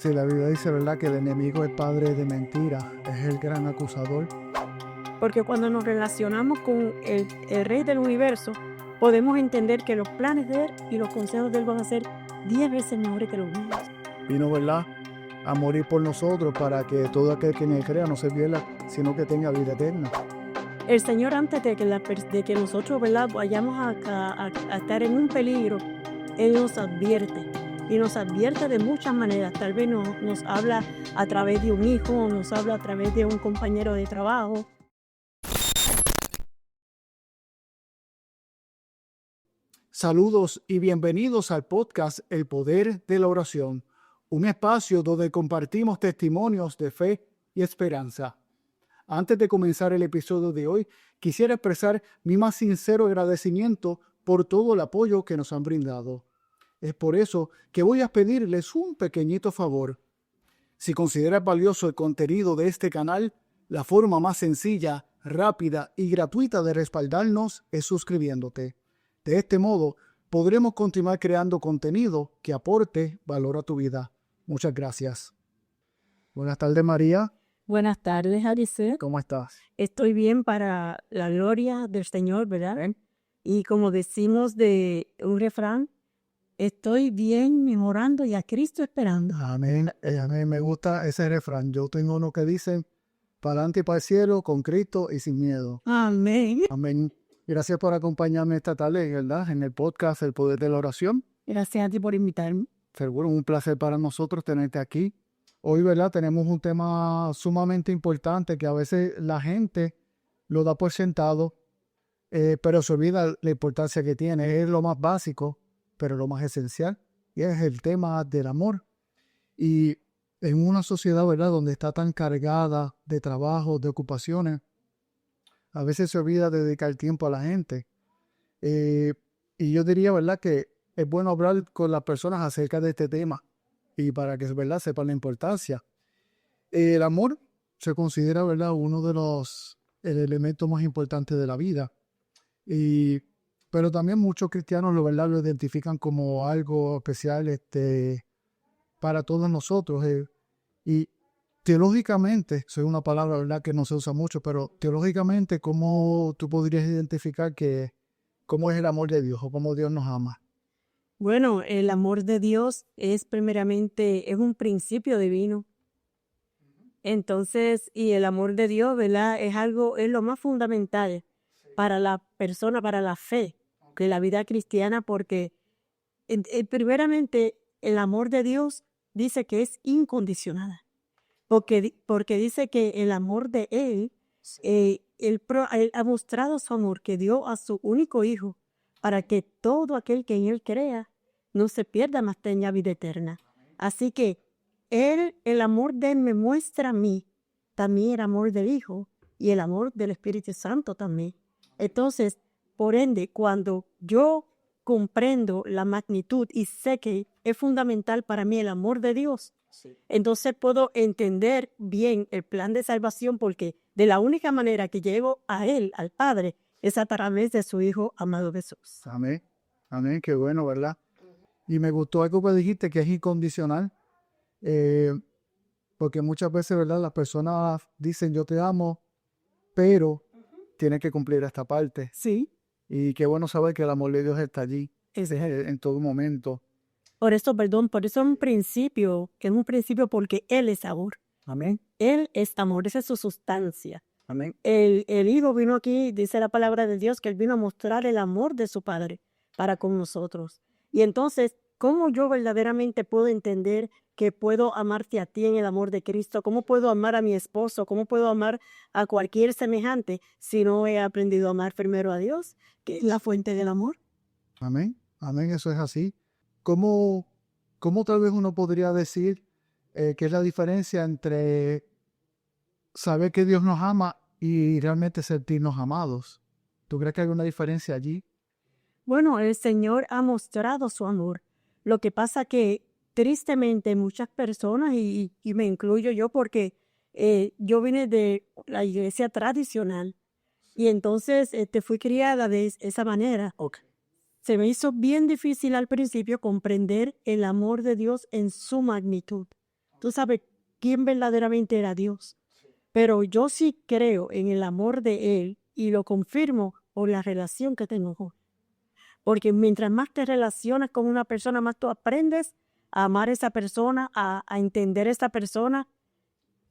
Sí, la Biblia dice, ¿verdad?, que el enemigo es padre de mentira, es el gran acusador. Porque cuando nos relacionamos con el Rey del Universo, podemos entender que los planes de Él y los consejos de Él van a ser 10 veces mejores que los míos. Vino, ¿verdad?, a morir por nosotros para que todo aquel que en él crea no se pierda, sino que tenga vida eterna. El Señor, antes de que nosotros, ¿verdad?, vayamos a estar en un peligro, Él nos advierte. Y nos advierte de muchas maneras. Tal vez nos habla a través de un hijo, nos habla a través de un compañero de trabajo. Saludos y bienvenidos al podcast El Poder de la Oración, un espacio donde compartimos testimonios de fe y esperanza. Antes de comenzar el episodio de hoy, quisiera expresar mi más sincero agradecimiento por todo el apoyo que nos han brindado. Es por eso que voy a pedirles un pequeñito favor. Si consideras valioso el contenido de este canal, la forma más sencilla, rápida y gratuita de respaldarnos es suscribiéndote. De este modo, podremos continuar creando contenido que aporte valor a tu vida. Muchas gracias. Buenas tardes, María. Buenas tardes, Alice. ¿Cómo estás? Estoy bien para la gloria del Señor, ¿verdad? Y como decimos de un refrán, estoy bien mejorando y a Cristo esperando. Amén. Amén. Me gusta ese refrán. Yo tengo uno que dice, para adelante y para el cielo, con Cristo y sin miedo. Amén. Amén. Gracias por acompañarme esta tarde, ¿verdad?, en el podcast El Poder de la Oración. Gracias a ti por invitarme. Seguro, un placer para nosotros tenerte aquí. Hoy, ¿verdad?, tenemos un tema sumamente importante que a veces la gente lo da por sentado, pero se olvida la importancia que tiene. Es lo más básico, pero lo más esencial, y es el tema del amor. Y en una sociedad, ¿verdad?, donde está tan cargada de trabajo, de ocupaciones, a veces se olvida de dedicar tiempo a la gente. Y yo diría, ¿verdad?, que es bueno hablar con las personas acerca de este tema y para que, ¿verdad?, sepan la importancia. El amor se considera, ¿verdad?, uno de los elementos más importantes de la vida. Pero también muchos cristianos, ¿verdad?, lo identifican como algo especial para todos nosotros. Y teológicamente, soy una palabra, ¿verdad?, que no se usa mucho, pero teológicamente, ¿cómo tú podrías identificar cómo es el amor de Dios o cómo Dios nos ama? Bueno, el amor de Dios es primeramente, es un principio divino. Entonces, y el amor de Dios, ¿verdad?, es lo más fundamental para la persona, para la fe de la vida cristiana, porque primeramente el amor de Dios dice que es incondicional, porque dice que el amor de Él, Él ha mostrado su amor, que dio a su único Hijo, para que todo aquel que en Él crea no se pierda, mas tenga vida eterna. Así que el amor de Él me muestra a mí también el amor del Hijo y el amor del Espíritu Santo también. Entonces, por ende, cuando yo comprendo la magnitud y sé que es fundamental para mí el amor de Dios, entonces puedo entender bien el plan de salvación, porque de la única manera que llego a Él, al Padre, es a través de su Hijo amado Jesús. Amén. Amén, qué bueno, ¿verdad? Y me gustó algo que dijiste, que es incondicional, eh, porque muchas veces, ¿verdad?, las personas dicen yo te amo, pero tienes que cumplir esta parte. Sí, Y qué bueno saber que el amor de Dios está allí en todo momento. por eso es un principio, que es un principio porque Él es amor. Amén. Él es amor, esa es su sustancia. Amén. El Hijo vino aquí, dice la palabra de Dios, que Él vino a mostrar el amor de su Padre para con nosotros. Y entonces, ¿cómo yo verdaderamente puedo entender que puedo amarte a ti en el amor de Cristo? ¿Cómo puedo amar a mi esposo? ¿Cómo puedo amar a cualquier semejante si no he aprendido a amar primero a Dios, que es la fuente del amor? Amén. Amén, eso es así. ¿Cómo, cómo tal vez uno podría decir qué es la diferencia entre saber que Dios nos ama y realmente sentirnos amados? ¿Tú crees que hay una diferencia allí? Bueno, el Señor ha mostrado su amor. Lo que pasa que tristemente muchas personas, y me incluyo yo, porque yo vine de la iglesia tradicional y entonces fui criada de esa manera. Okay. Se me hizo bien difícil al principio comprender el amor de Dios en su magnitud. tú sabes quién verdaderamente era Dios. Pero yo sí creo en el amor de Él y lo confirmo por la relación que tengo con Él. Porque mientras más te relacionas con una persona, más tú aprendes a amar a esa persona, a entender a esa persona,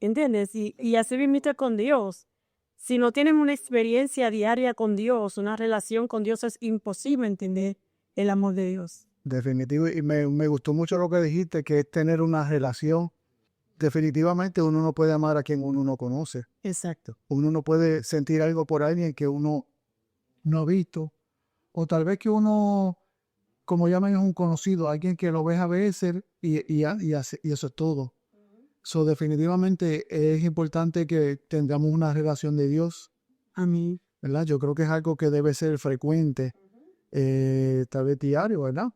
¿entiendes? Y así mismo con Dios. Si no tienes una experiencia diaria con Dios, una relación con Dios, es imposible entender el amor de Dios. Definitivo, y me gustó mucho lo que dijiste, que es tener una relación. Definitivamente uno no puede amar a quien uno no conoce. Exacto. Uno no puede sentir algo por alguien que uno no ha visto. O tal vez que uno, como llaman, es un conocido, alguien que lo ves a veces y eso es todo. So, definitivamente es importante que tengamos una relación de Dios, Amén. ¿verdad? Yo creo que es algo que debe ser frecuente, tal vez diario, ¿verdad?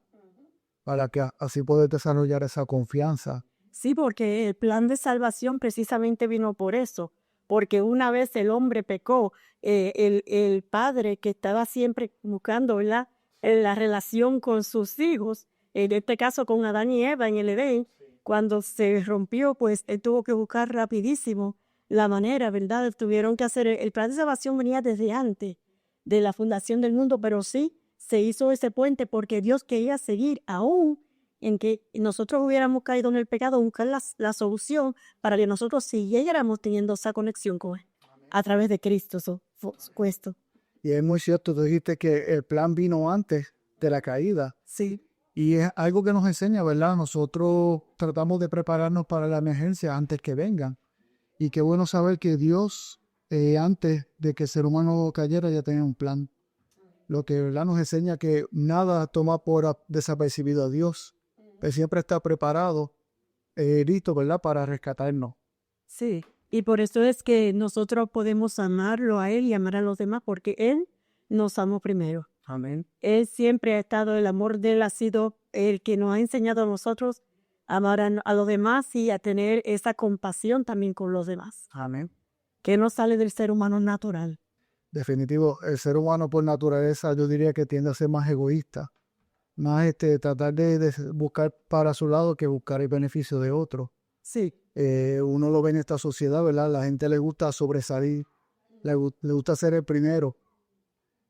Para que así poder desarrollar esa confianza. Sí, porque el plan de salvación precisamente vino por eso, porque una vez el hombre pecó, el padre que estaba siempre buscando, ¿verdad?, en la relación con sus hijos, en este caso con Adán y Eva en el Edén, cuando se rompió, pues él tuvo que buscar rapidísimo la manera, ¿verdad? Tuvieron que hacer, el plan de salvación venía desde antes de la fundación del mundo, pero sí se hizo ese puente porque Dios quería seguir aún en que nosotros hubiéramos caído en el pecado, buscar la solución para que nosotros siguiéramos teniendo esa conexión con Él a través de Cristo, supuesto. Y es muy cierto, tú dijiste que el plan vino antes de la caída. Sí, Y es algo que nos enseña, ¿verdad? Nosotros tratamos de prepararnos para la emergencia antes que vengan. Y qué bueno saber que Dios, antes de que el ser humano cayera, ya tenía un plan. Lo que, ¿verdad?, nos enseña que nada toma por desapercibido a Dios. Él siempre está preparado, listo, ¿verdad?, para rescatarnos. sí. Y por eso es que nosotros podemos amarlo a Él y amar a los demás, porque Él nos amó primero. Amén. Él siempre ha estado, el amor de Él ha sido el que nos ha enseñado a nosotros a amar a los demás y a tener esa compasión también con los demás, Amén. que no sale del ser humano natural. Definitivo, el ser humano por naturaleza yo diría que tiende a ser más egoísta, más tratar de buscar para su lado que buscar el beneficio de otro. Sí, Uno lo ve en esta sociedad, ¿verdad? La gente le gusta sobresalir, le gusta ser el primero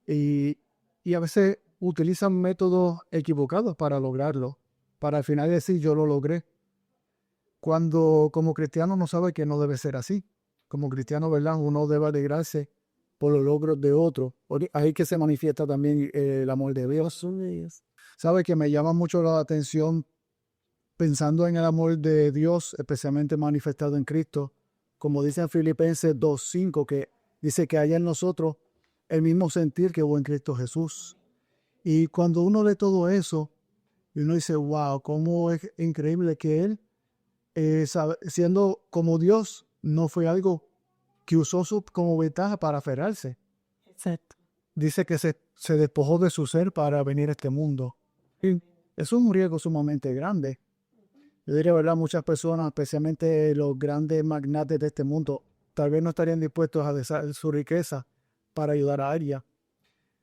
y, y a veces utilizan métodos equivocados para lograrlo, para al final decir yo lo logré, cuando como cristiano no sabe que no debe ser así. Como cristiano, ¿verdad? Uno debe alegrarse por los logros de otros. Ahí que se manifiesta también el amor de Dios. son de Dios. Sabe que me llama mucho la atención pensando en el amor de Dios, especialmente manifestado en Cristo, como dice en Filipenses 2:5, que dice que haya en nosotros el mismo sentir que hubo en Cristo Jesús. Y cuando uno lee todo eso, y uno dice, wow, cómo es increíble que Él, siendo como Dios, no fue algo que usó como ventaja para aferrarse. Exacto. Dice que se despojó de su ser para venir a este mundo. Y es un riesgo sumamente grande. Yo diría, ¿verdad? Muchas personas, especialmente los grandes magnates de este mundo, tal vez no estarían dispuestos a dejar su riqueza para ayudar a alguien.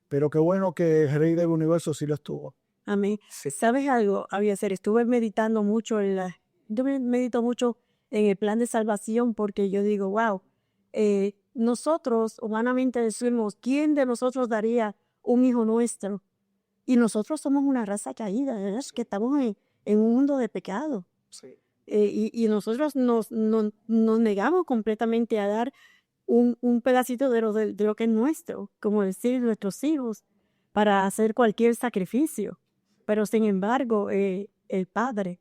Pero qué bueno que el Rey del Universo sí lo estuvo. Amén. ¿Sabes algo, Abiezer? Estuve meditando mucho yo medito mucho en el plan de salvación porque yo digo, wow, nosotros humanamente decimos, ¿quién de nosotros daría un hijo nuestro? Y nosotros somos una raza caída, ¿verdad? Que estamos en un mundo de pecado. Sí. Y nosotros nos negamos completamente a dar un pedacito de lo que es nuestro, como decir nuestros hijos, para hacer cualquier sacrificio. Pero sin embargo, el Padre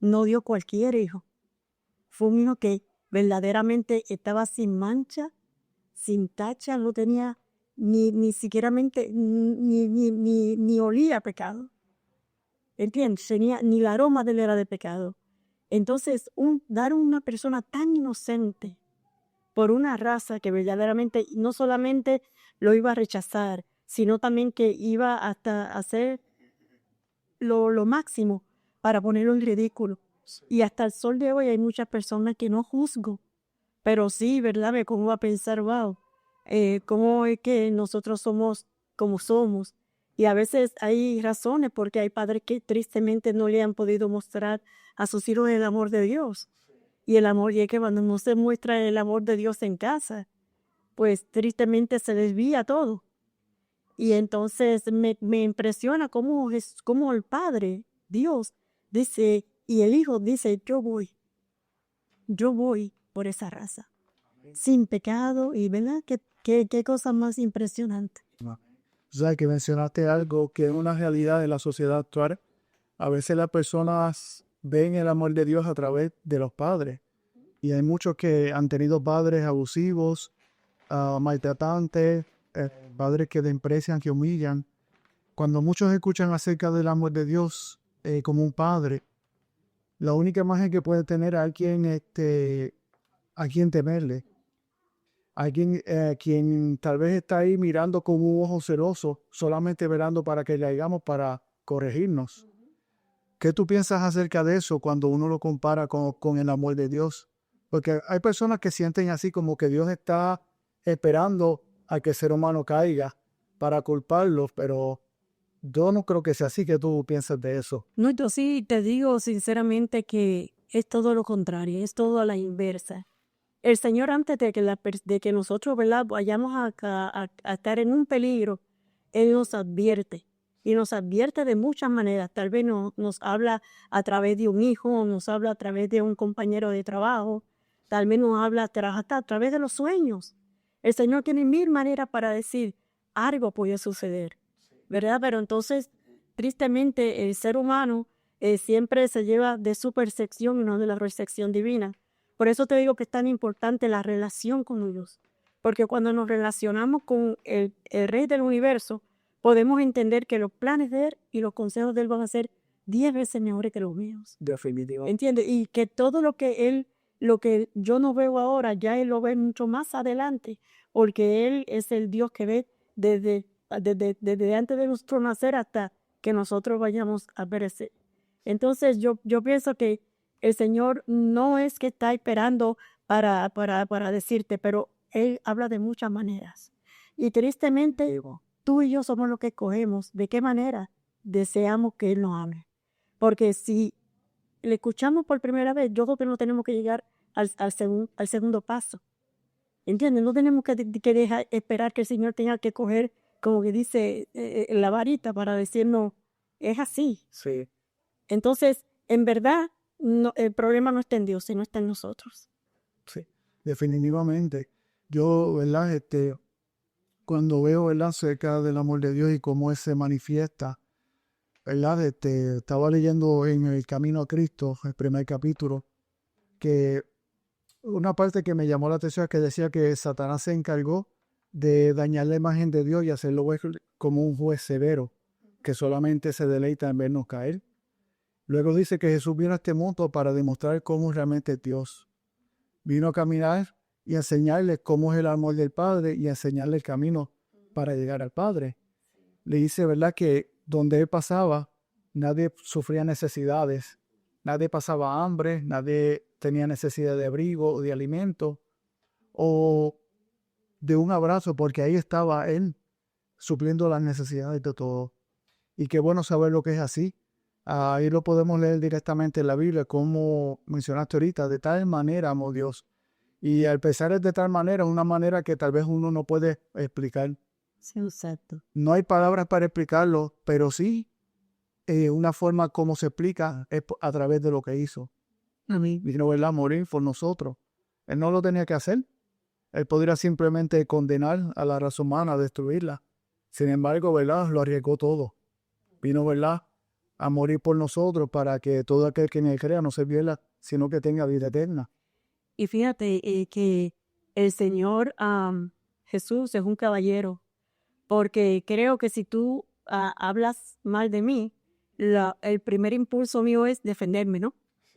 no dio cualquier hijo. Fue un hijo que verdaderamente estaba sin mancha, sin tacha, no tenía ni siquiera ni olía a pecado. ¿Entiendes? Tenía, ni el aroma de él era de pecado. Entonces, dar a una persona tan inocente por una raza que verdaderamente no solamente lo iba a rechazar, sino también que iba hasta hacer lo máximo para ponerlo en ridículo. Y hasta el sol de hoy hay muchas personas que no juzgo, pero sí, ¿verdad? Me pongo a pensar, wow, cómo es que nosotros somos como somos. Y a veces hay razones porque hay padres que tristemente no le han podido mostrar a sus hijos el amor de Dios. Y el amor, y es que cuando no se muestra el amor de Dios en casa, pues tristemente se desvía todo. Y entonces me impresiona cómo el Padre, Dios, dice, y el Hijo dice, yo voy por esa raza, sin pecado, y ¿verdad? ¿Qué cosa más impresionante? O sea, que mencionaste algo que es una realidad de la sociedad actual. A veces las personas ven el amor de Dios a través de los padres. Y hay muchos que han tenido padres abusivos, maltratantes, padres que desprecian, que humillan. Cuando muchos escuchan acerca del amor de Dios como un padre, la única imagen que puede tener a quien temerle. Alguien quien tal vez está ahí mirando con un ojo celoso, solamente velando para que le hagamos para corregirnos. ¿Qué tú piensas acerca de eso cuando uno lo compara con el amor de Dios? Porque hay personas que sienten así como que Dios está esperando a que el ser humano caiga para culparlos, pero yo no creo que sea así. ¿Qué tú piensas de eso? No, yo sí te digo sinceramente que es todo lo contrario, es todo a la inversa. El Señor, antes de que nosotros, ¿verdad?, vayamos a estar en un peligro, Él nos advierte. Y nos advierte de muchas maneras. Tal vez nos habla a través de un hijo, nos habla a través de un compañero de trabajo, tal vez nos habla hasta a través de los sueños. El Señor tiene mil maneras para decir, algo puede suceder, ¿verdad? Pero entonces, tristemente, el ser humano siempre se lleva de su percepción y no de la recepción divina. Por eso te digo que es tan importante la relación con Dios, porque cuando nos relacionamos con el Rey del Universo, podemos entender que los planes de Él y los consejos de Él van a ser 10 veces mejores que los míos. Definitivo. ¿Entiendes? Y que todo lo que yo no veo ahora, ya Él lo ve mucho más adelante, porque Él es el Dios que ve desde antes de nuestro nacer hasta que nosotros vayamos a perecer. Entonces yo pienso que el Señor no es que está esperando para decirte, pero Él habla de muchas maneras. Y tristemente, tú y yo somos los que escogemos de qué manera deseamos que Él nos hable. Porque si le escuchamos por primera vez, yo creo que no tenemos que llegar al segundo paso. ¿Entiendes? No tenemos que dejar, esperar que el Señor tenga que coger, como que dice, la varita para decirnos, es así. Sí. Entonces, en verdad, el problema no está en Dios, sino está en nosotros. Sí, definitivamente. Yo, ¿verdad? Cuando veo, ¿verdad?, acerca del amor de Dios y cómo Él se manifiesta, ¿verdad? Estaba leyendo en El Camino a Cristo, el primer capítulo, que una parte que me llamó la atención es que decía que Satanás se encargó de dañar la imagen de Dios y hacerlo ver como un juez severo, que solamente se deleita en vernos caer. Luego dice que Jesús vino a este mundo para demostrar cómo realmente es Dios. Vino a caminar y a enseñarles cómo es el amor del Padre y a enseñarle el camino para llegar al Padre. Le dice, ¿verdad?, que donde Él pasaba, nadie sufría necesidades, nadie pasaba hambre, nadie tenía necesidad de abrigo o de alimento o de un abrazo, porque ahí estaba Él supliendo las necesidades de todos. Y qué bueno saber lo que es así. Ahí lo podemos leer directamente en la Biblia, como mencionaste ahorita, de tal manera amó Dios. Y al pesar es de tal manera, una manera que tal vez uno no puede explicar. Sí, exacto. No hay palabras para explicarlo, pero sí una forma como se explica es a través de lo que hizo. Vino, ¿verdad?, a morir por nosotros. Él no lo tenía que hacer. Él podría simplemente condenar a la raza humana, destruirla. Sin embargo, ¿verdad?, lo arriesgó todo. Vino, ¿verdad?, a morir por nosotros para que todo aquel que en él crea no se pierda, sino que tenga vida eterna. Y fíjate que el Señor Jesús es un caballero, porque creo que si tú hablas mal de mí, el primer impulso mío es defenderme, ¿no?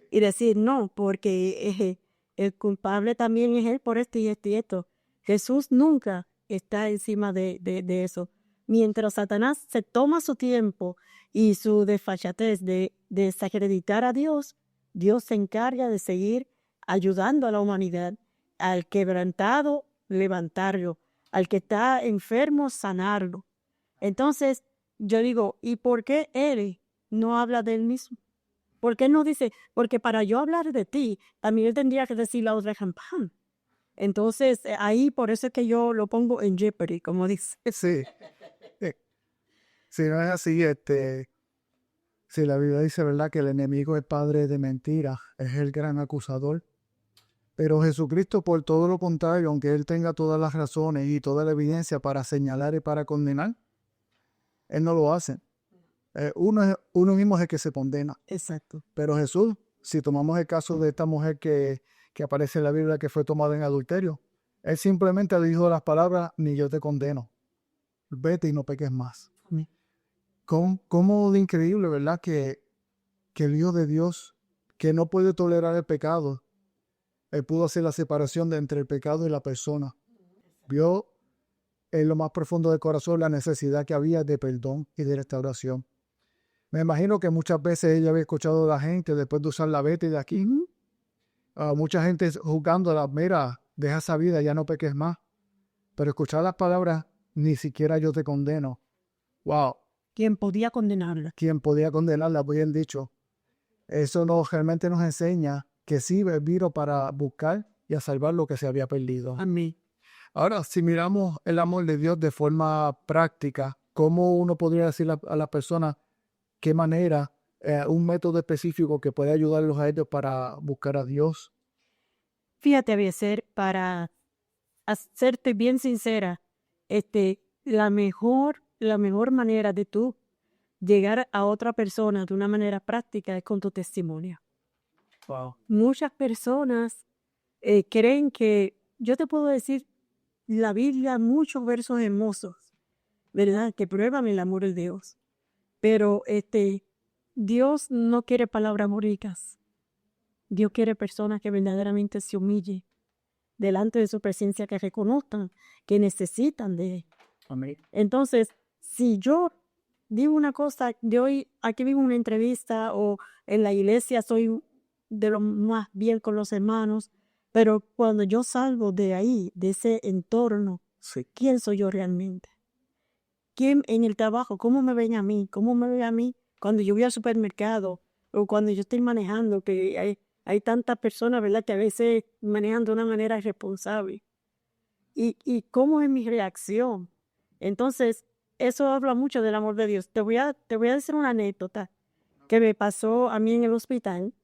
Y decir no, porque el culpable también es Él por esto y esto y esto. Jesús nunca está encima de eso. Mientras Satanás se toma su tiempo y su desfachatez de desacreditar a Dios, Dios se encarga de seguir ayudando a la humanidad, al quebrantado levantarlo, al que está enfermo sanarlo. Entonces, yo digo, ¿y por qué Él no habla de Él mismo? Porque él no dice, porque para yo hablar de ti, también él tendría que decir la otra pan. Entonces, ahí por eso es que yo lo pongo en jeopardy, como dice. Sí. Si no es así, si la Biblia dice, ¿verdad?, que el enemigo es padre de mentiras, es el gran acusador. Pero Jesucristo, por todo lo contrario, aunque Él tenga todas las razones y toda la evidencia para señalar y para condenar, Él no lo hace. Uno mismo es el que se condena. Exacto. Pero Jesús, si tomamos el caso de esta mujer que aparece en la Biblia que fue tomada en adulterio, Él simplemente le dijo las palabras, ni yo te condeno. Vete y no peques más. Amén. ¿Cómo de increíble, ¿verdad? Que el Hijo de Dios, que no puede tolerar el pecado, Él pudo hacer la separación entre el pecado y la persona. Vio en lo más profundo del corazón la necesidad que había de perdón y de restauración. Me imagino que muchas veces ella había escuchado a la gente después de usar la vete de aquí. Mucha gente juzgándola, mira, deja esa vida, ya no peques más. Pero escuchar las palabras, ni siquiera yo te condeno. Wow, ¿Quién podía condenarla? quien podía condenarla, bien dicho. Eso realmente nos enseña que sí vino para buscar y a salvar lo que se había perdido. Amén. Ahora, si miramos el amor de Dios de forma práctica, ¿cómo uno podría decir a la persona qué manera, un método específico que puede ayudarlos a ellos para buscar a Dios? Fíjate, Abiezer, para hacerte bien sincera, la mejor manera de tú llegar a otra persona de una manera práctica es con tu testimonio. Wow. Muchas personas creen que, yo te puedo decir, la Biblia, muchos versos hermosos, ¿verdad? Que prueban el amor de Dios. Pero Dios no quiere palabras bonitas. Dios quiere personas que verdaderamente se humillen delante de su presencia, que reconozcan que necesitan de Él. Amén. Entonces, si yo digo una cosa, de hoy aquí vivo una entrevista o en la iglesia soy de lo más bien con los hermanos, pero cuando yo salgo de ahí, de ese entorno, ¿quién soy yo realmente? ¿Quién en el trabajo? ¿Cómo me ven a mí? ¿Cómo me ven a mí cuando yo voy al supermercado o cuando yo estoy manejando? Que hay tantas personas, ¿verdad?, que a veces manejan de una manera irresponsable. ¿Y cómo es mi reacción? Entonces, eso habla mucho del amor de Dios. Te voy a decir una anécdota que me pasó a mí en el hospital.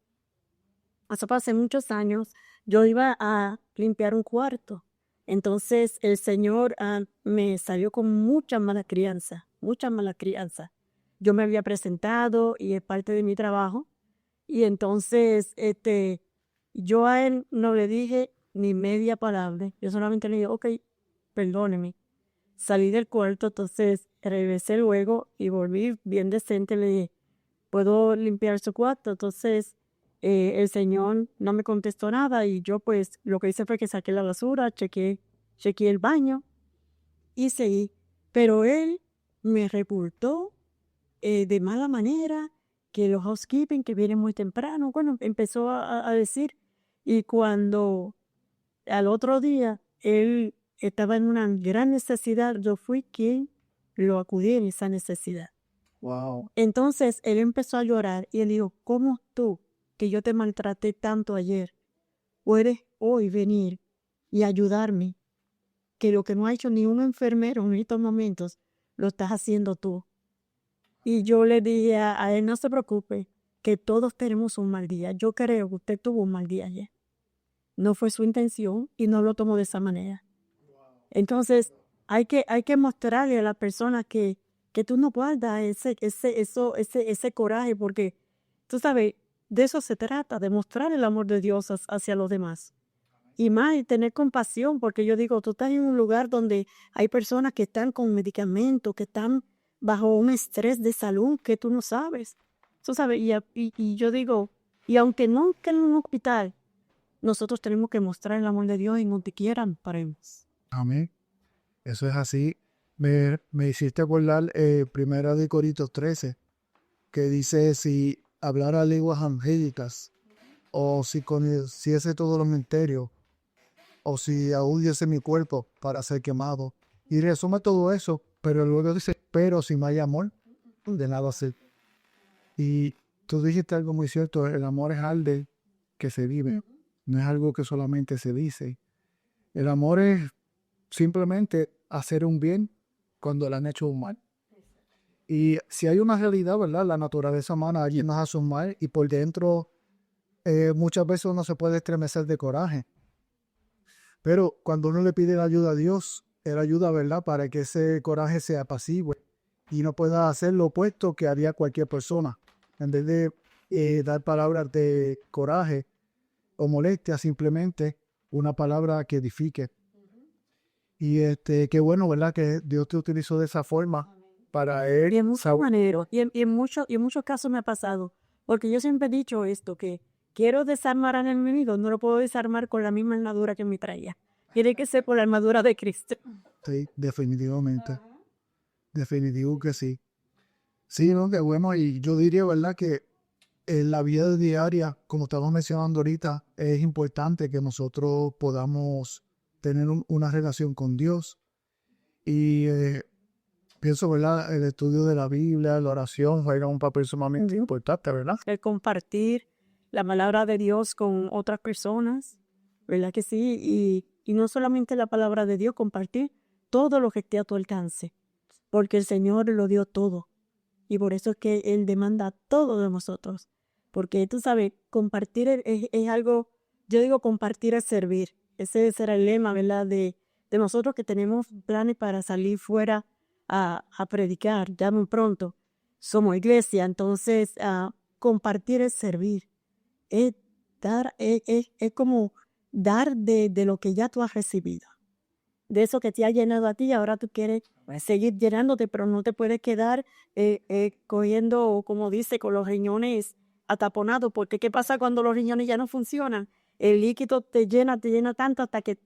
Eso fue hace muchos años. Yo iba a limpiar un cuarto. Entonces, el Señor me salió con mucha mala crianza, mucha mala crianza. Yo me había presentado y es parte de mi trabajo. Y entonces, yo a él no le dije ni media palabra. Yo solamente le dije, ok, perdóneme. Salí del cuarto, entonces regresé luego y volví bien decente. Le dije, ¿puedo limpiar su cuarto? Entonces, el señor no me contestó nada y yo pues lo que hice fue que saqué la basura, chequeé el baño y seguí. Pero él me reportó de mala manera que los housekeeping que vienen muy temprano, bueno, empezó a decir. Y cuando al otro día él estaba en una gran necesidad, yo fui quien lo acudí en esa necesidad. Wow. Entonces él empezó a llorar y él dijo, ¿cómo tú, que yo te maltraté tanto ayer, puedes hoy venir y ayudarme? Que lo que no ha hecho ni un enfermero en estos momentos, lo estás haciendo tú. Y yo le dije a él, no se preocupe, que todos tenemos un mal día. Yo creo que usted tuvo un mal día ayer. No fue su intención y no lo tomó de esa manera. Entonces, hay que mostrarle a la persona que tú no guardas ese coraje, porque tú sabes, de eso se trata, de mostrar el amor de Dios hacia los demás. Y más, y tener compasión, porque yo digo, tú estás en un lugar donde hay personas que están con medicamentos, que están bajo un estrés de salud que tú no sabes. Tú sabes, y yo digo, y aunque no estén en un hospital, nosotros tenemos que mostrar el amor de Dios en donde quieran paremos. Amén. Eso es así. Me hiciste acordar 1 de Corintios 13, que dice, si hablara lenguas angélicas, o si conociese todos los misterios, o si aún diese mi cuerpo para ser quemado. Y resume todo eso, pero luego dice, pero si no hay amor, de nada sirve. Y tú dijiste algo muy cierto, el amor es algo que se vive, no es algo que solamente se dice. El amor es simplemente hacer un bien cuando le han hecho un mal. Y si hay una realidad, ¿verdad? La naturaleza humana, alguien nos hace un mal y por dentro muchas veces uno se puede estremecer de coraje. Pero cuando uno le pide la ayuda a Dios, Él ayuda, ¿verdad? Para que ese coraje sea apacigüe y no pueda hacer lo opuesto que haría cualquier persona. En vez de dar palabras de coraje o molestia, simplemente una palabra que edifique. Y qué bueno, ¿verdad? Que Dios te utilizó de esa forma para Y Él en muchas maneras, y en muchos casos me ha pasado, porque yo siempre he dicho esto, que quiero desarmar al enemigo, no lo puedo desarmar con la misma armadura que me traía. Tiene que ser con la armadura de Cristo. Sí, definitivamente. Definitivo que sí. Sí, ¿no? Qué bueno. Y yo diría, ¿verdad? Que en la vida diaria, como estamos mencionando ahorita, es importante que nosotros podamos tener una relación con Dios. Y pienso, ¿verdad? El estudio de la Biblia, la oración, juega un papel sumamente importante, ¿verdad? El compartir la palabra de Dios con otras personas, ¿verdad que sí? Y no solamente la palabra de Dios, compartir todo lo que esté a tu alcance, porque el Señor lo dio todo. Y por eso es que Él demanda todo de nosotros. Porque tú sabes, compartir es algo, yo digo compartir es servir. Ese será el lema, ¿verdad? De nosotros que tenemos planes para salir fuera a predicar, ya muy pronto. Somos iglesia, entonces compartir es servir. Es dar, es como dar de lo que ya tú has recibido. De eso que te ha llenado a ti, ahora tú quieres seguir llenándote, pero no te puedes quedar cogiendo, como dice, con los riñones ataponados, porque ¿qué pasa cuando los riñones ya no funcionan? El líquido te llena tanto hasta que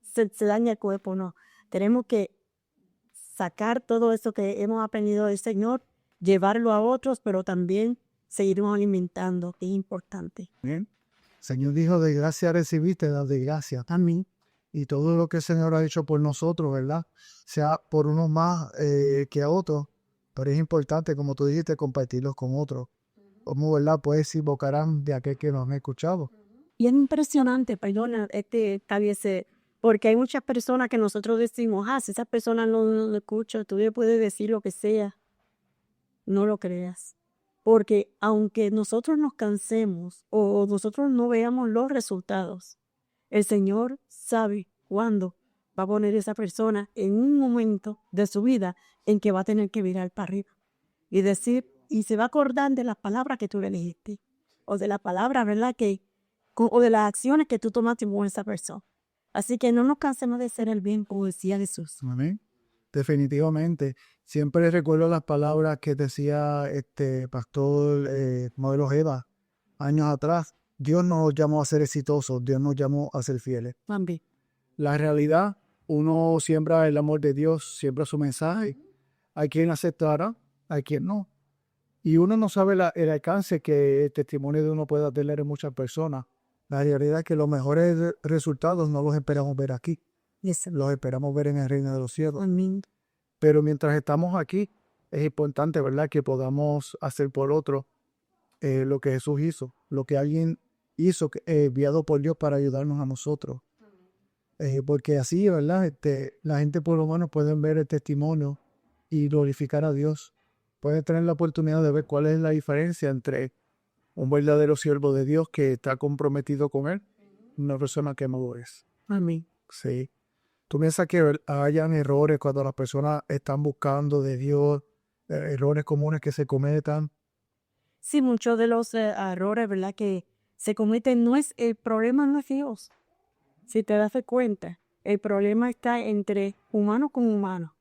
se daña el cuerpo, no. Tenemos que sacar todo eso que hemos aprendido del Señor, llevarlo a otros, pero también seguirnos alimentando, que es importante. Bien. El Señor dijo, de gracia recibiste, da de gracia. Amén. Y todo lo que el Señor ha hecho por nosotros, ¿verdad? Sea por unos más que a otros, pero es importante, como tú dijiste, compartirlos con otros. Como, ¿verdad? Pues invocarán de aquel que nos ha escuchado. Y es impresionante, perdona, porque hay muchas personas que nosotros decimos, si esa persona no lo escucha, tú le puedes decir lo que sea, no lo creas. Porque aunque nosotros nos cansemos o nosotros no veamos los resultados, el Señor sabe cuándo va a poner esa persona en un momento de su vida en que va a tener que mirar para arriba y decir, y se va a acordar de las palabras que tú le dijiste, o de las palabras, ¿verdad? O de las acciones que tú tomaste con esa persona. Así que no nos cansemos de hacer el bien, como decía Jesús. Amén. Definitivamente. Siempre recuerdo las palabras que decía este pastor Modelo Ojeda años atrás. Dios no nos llamó a ser exitosos, Dios nos llamó a ser fieles. Amén. La realidad, uno siembra el amor de Dios, siembra su mensaje. Hay quien aceptará, hay quien no. Y uno no sabe el alcance que el testimonio de uno pueda tener en muchas personas. La realidad es que los mejores resultados no los esperamos ver aquí. Los esperamos ver en el reino de los cielos. Amén. Pero mientras estamos aquí, es importante, ¿verdad?, que podamos hacer por otro lo que Jesús hizo, lo que alguien hizo, enviado por Dios para ayudarnos a nosotros. Porque así, ¿verdad? La gente por lo menos puede ver el testimonio y glorificar a Dios. Puede tener la oportunidad de ver cuál es la diferencia entre un verdadero siervo de Dios que está comprometido con Él y una persona que no lo es. Amén. Sí. ¿Tú piensas que hayan errores cuando las personas están buscando de Dios, errores comunes que se cometan? Sí, muchos de los errores, ¿verdad? Que se cometen, el problema no es Dios. Si te das cuenta, el problema está entre humano con humano.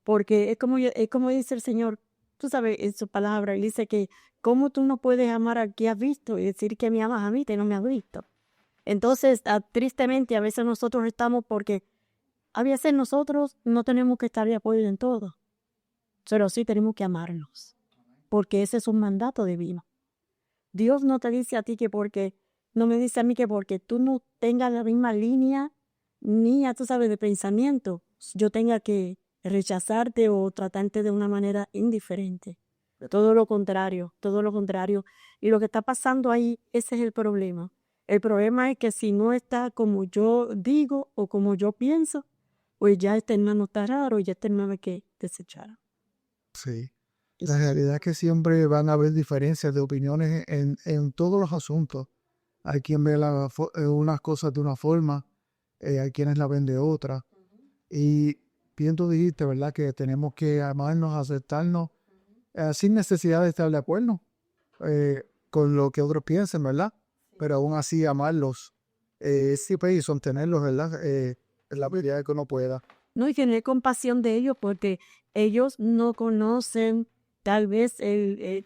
Porque es como dice el Señor, tú sabes, en su palabra, Él dice que cómo tú no puedes amar al que has visto y decir que me amas a mí, que no me has visto. Entonces, tristemente, a veces nosotros estamos porque a veces nosotros no tenemos que estar de acuerdo en todo, pero sí tenemos que amarnos, porque ese es un mandato divino. Dios no te dice a ti no me dice a mí que porque tú no tengas la misma línea, ni tú sabes, de pensamiento, yo tenga que rechazarte o tratarte de una manera indiferente. Todo lo contrario, todo lo contrario. Y lo que está pasando ahí, ese es el problema. El problema es que si no está como yo digo o como yo pienso, pues ya este hermano está raro, ya este hermano hay que desechar. Sí. La realidad es que siempre van a haber diferencias de opiniones en todos los asuntos. Hay quien ve unas cosas de una forma, hay quienes la ven de otra. Y bien tú dijiste, ¿verdad? Que tenemos que amarnos, aceptarnos, sin necesidad de estar de acuerdo con lo que otros piensen, ¿verdad? Pero aún así amarlos, sí, pues, y sostenerlos, ¿verdad? En la medida que uno pueda. No, y tener compasión de ellos porque ellos no conocen, tal vez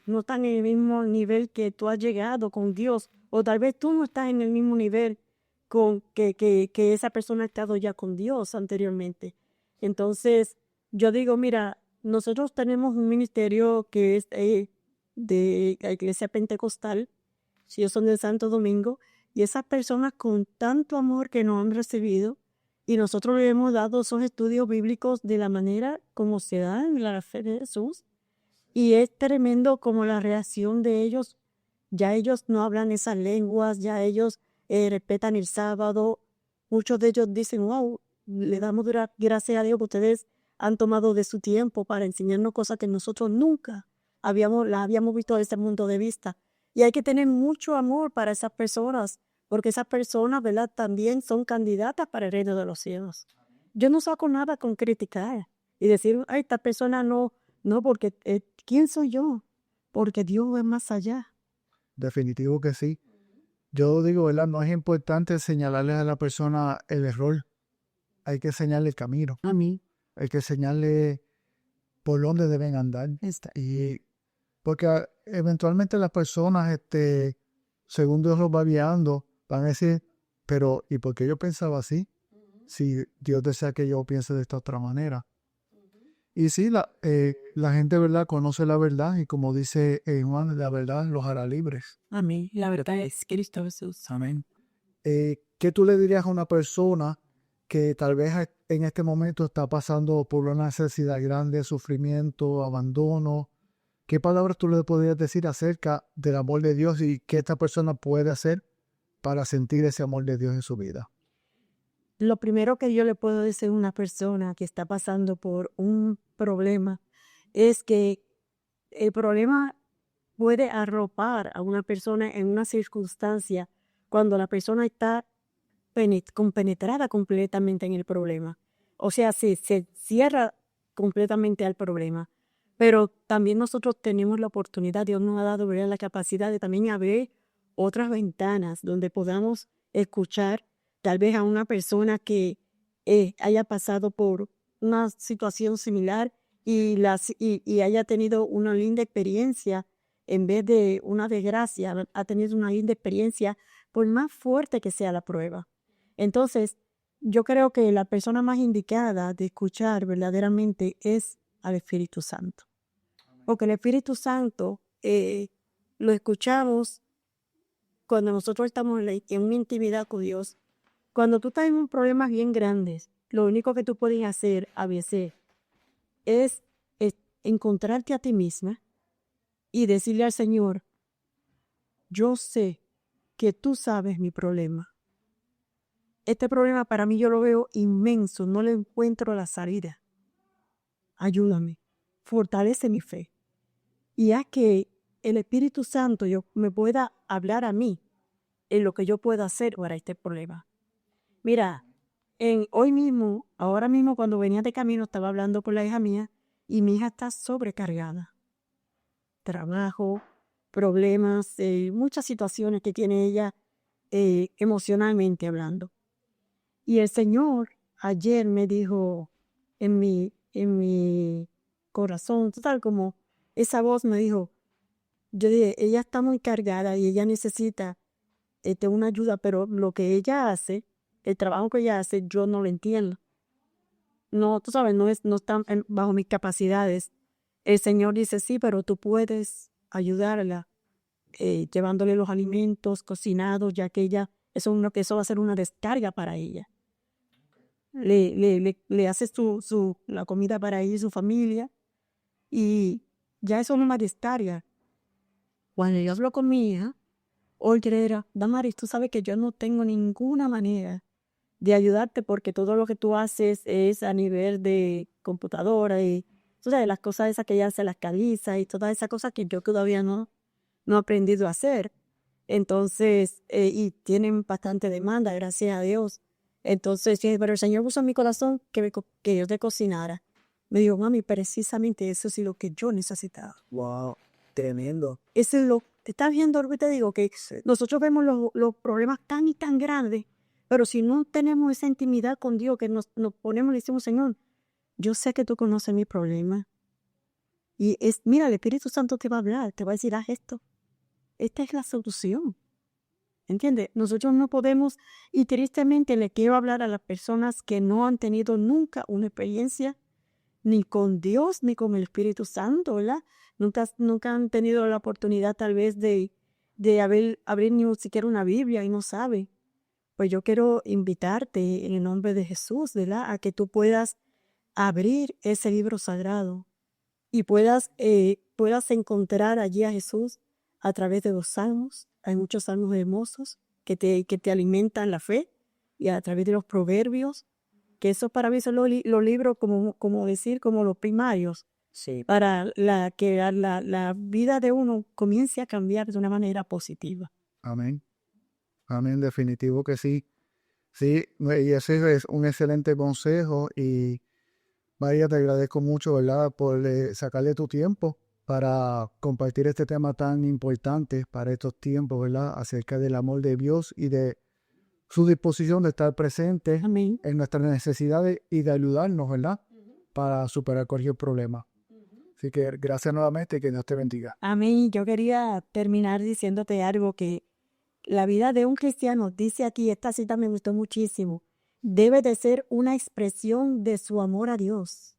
no están en el mismo nivel que tú has llegado con Dios, o tal vez tú no estás en el mismo nivel con que esa persona ha estado ya con Dios anteriormente. Entonces, yo digo, mira, nosotros tenemos un ministerio que es de la Iglesia Pentecostal, si ellos son del Santo Domingo, y esas personas con tanto amor que nos han recibido, y nosotros le hemos dado esos estudios bíblicos de la manera como se da en la fe de Jesús. Y es tremendo como la reacción de ellos. Ya ellos no hablan esas lenguas, ya ellos respetan el sábado. Muchos de ellos dicen, wow, le damos gracias a Dios que ustedes han tomado de su tiempo para enseñarnos cosas que nosotros nunca las habíamos visto desde ese punto de vista. Y hay que tener mucho amor para esas personas, porque esas personas, ¿verdad?, también son candidatas para el reino de los cielos. Yo no saco nada con criticar y decir, ay, esta persona no, porque ¿quién soy yo? Porque Dios es más allá. Definitivo que sí. Yo digo, ¿verdad? No es importante señalarle a la persona el error. Hay que señalarle el camino. A mí. Hay que señalarle por dónde deben andar. Y porque eventualmente las personas, según Dios los va guiando, van a decir, pero ¿y por qué yo pensaba así? Si Dios desea que yo piense de esta otra manera. Y sí, la gente, ¿verdad?, conoce la verdad y como dice Juan, la verdad los hará libres. Amén. La verdad es Cristo Jesús. Amén. ¿Qué tú le dirías a una persona que tal vez en este momento está pasando por una necesidad grande, sufrimiento, abandono? ¿Qué palabras tú le podrías decir acerca del amor de Dios y qué esta persona puede hacer para sentir ese amor de Dios en su vida? Lo primero que yo le puedo decir a una persona que está pasando por un problema es que el problema puede arropar a una persona en una circunstancia cuando la persona está compenetrada completamente en el problema. O sea, se cierra completamente al problema. Pero también nosotros tenemos la oportunidad, Dios nos ha dado, ¿verdad?, la capacidad de también abrir otras ventanas donde podamos escuchar tal vez a una persona que haya pasado por una situación similar y haya tenido una linda experiencia en vez de una desgracia, ha tenido una linda experiencia por más fuerte que sea la prueba. Entonces, yo creo que la persona más indicada de escuchar verdaderamente es al Espíritu Santo. Porque el Espíritu Santo lo escuchamos cuando nosotros estamos en una intimidad con Dios. Cuando tú estás en un problemas bien grandes, lo único que tú puedes hacer a veces es encontrarte a ti misma y decirle al Señor, yo sé que tú sabes mi problema. Este problema para mí yo lo veo inmenso, no le encuentro la salida. Ayúdame, fortalece mi fe. Y haz que el Espíritu Santo me pueda hablar a mí en lo que yo pueda hacer para este problema. Mira, hoy mismo, ahora mismo cuando venía de camino, estaba hablando con la hija mía y mi hija está sobrecargada. Trabajo, problemas, muchas situaciones que tiene ella emocionalmente hablando. Y el Señor ayer me dijo en mi corazón, total como esa voz me dijo, yo dije, ella está muy cargada y ella necesita una ayuda, pero lo que ella hace, el trabajo que ella hace, yo no lo entiendo. No, tú sabes, no está bajo mis capacidades. El Señor dice, sí, pero tú puedes ayudarla llevándole los alimentos cocinados, ya que eso va a ser una descarga para ella. Le hace la comida para ella y su familia y Ya eso no me distrae. Cuando yo hablo con mi hija, oye, era, Damaris, tú sabes que yo no tengo ninguna manera de ayudarte porque todo lo que tú haces es a nivel de computadora y tú sabes, las cosas esas que ella hace, las calizas y todas esas cosas que yo todavía no he aprendido a hacer. Entonces, y tienen bastante demanda, gracias a Dios. Entonces, sí, pero el Señor puso en mi corazón que yo te cocinara. Me dijo, mami, precisamente eso es lo que yo necesitaba. Wow, tremendo. Eso es lo, te estás viendo lo que te digo, que nosotros vemos los problemas tan y tan grandes, pero si no tenemos esa intimidad con Dios, que nos ponemos y le decimos, Señor, yo sé que tú conoces mi problema. Y mira, el Espíritu Santo te va a hablar, te va a decir, haz esto. Esta es la solución. ¿Entiendes? Nosotros no podemos, y tristemente le quiero hablar a las personas que no han tenido nunca una experiencia ni con Dios ni con el Espíritu Santo, ¿verdad? Nunca han tenido la oportunidad tal vez de abrir ni siquiera una Biblia y no sabe. Pues yo quiero invitarte en el nombre de Jesús, ¿verdad? A que tú puedas abrir ese libro sagrado y puedas encontrar allí a Jesús a través de los salmos. Hay muchos salmos hermosos que te alimentan la fe, y a través de los proverbios, que eso para mí son los libros como los primarios, Sí. para que la vida de uno comience a cambiar de una manera positiva. Amén. Amén, definitivo que sí. Sí, y ese es un excelente consejo y María, te agradezco mucho, ¿verdad?, por sacarle tu tiempo para compartir este tema tan importante para estos tiempos, ¿verdad?, acerca del amor de Dios y de su disposición de estar presente Amén. en nuestras necesidades y de ayudarnos, ¿verdad?, para superar cualquier problema. Así que gracias nuevamente y que Dios te bendiga. Amén. Yo quería terminar diciéndote algo que la vida de un cristiano, dice aquí, esta cita me gustó muchísimo, debe de ser una expresión de su amor a Dios.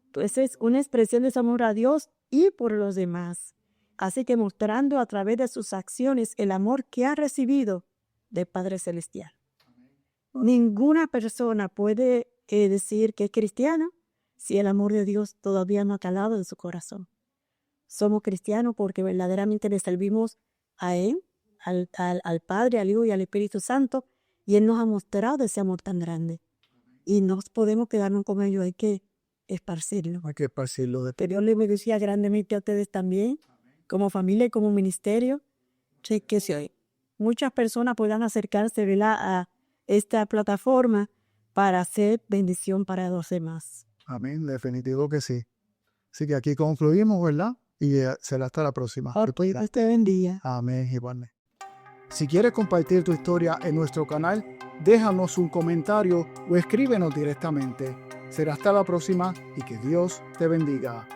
Entonces es una expresión de su amor a Dios y por los demás. Así que mostrando a través de sus acciones el amor que ha recibido del Padre Celestial. Ninguna persona puede decir que es cristiana si el amor de Dios todavía no ha calado en su corazón. Somos cristianos porque verdaderamente le servimos a Él, al Padre, al Hijo y al Espíritu Santo, y Él nos ha mostrado ese amor tan grande. Y no podemos quedarnos con ello, hay que esparcirlo. Hay que esparcirlo de Que Dios les bendiga grandemente a ustedes también, como familia y como ministerio. Sí, que si muchas personas puedan acercarse, ¿verdad?, a esta plataforma para hacer bendición para los demás. Amén, definitivo que sí. Así que aquí concluimos, ¿verdad? Y será hasta la próxima. Dios te bendiga. Amén, igualmente. Si quieres compartir tu historia en nuestro canal, déjanos un comentario o escríbenos directamente. Será hasta la próxima y que Dios te bendiga.